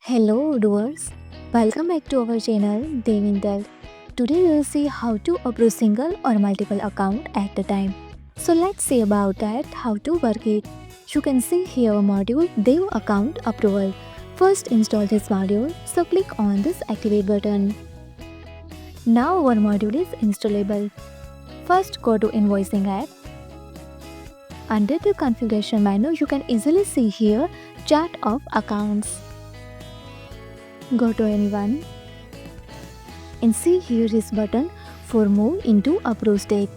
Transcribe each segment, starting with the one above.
Hello doers, welcome back to our channel Devintelle. Today we will see how to approve single or multiple account at a time. So let's see about that, how to work it. You can see here module Dev account approval. First install this module, so click on this activate button. Now our module is installable. First go to invoicing app. Under the configuration menu you can easily see here chart of accounts. Go to anyone and see here this button for move into approved state.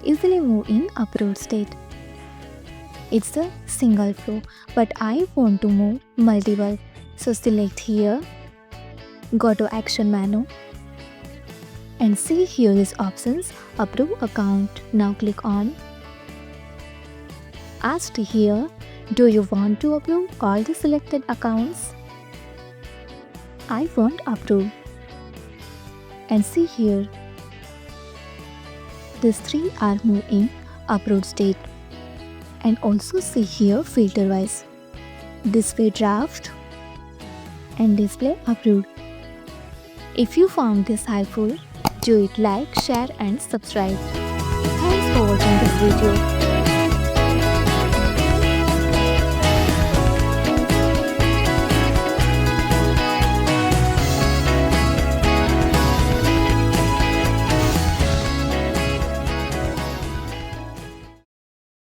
Easily move in approved state. It's a single flow, but I want to move multiple. So select here, go to action menu and see here is options approve account. Now click on. Asked here, do you want to approve all the selected accounts? I want approve. And see here, these three are moved in approved state. And also see here filter wise, display draft and display approved. If you found this helpful, do it like, share and subscribe. Thanks for watching this video.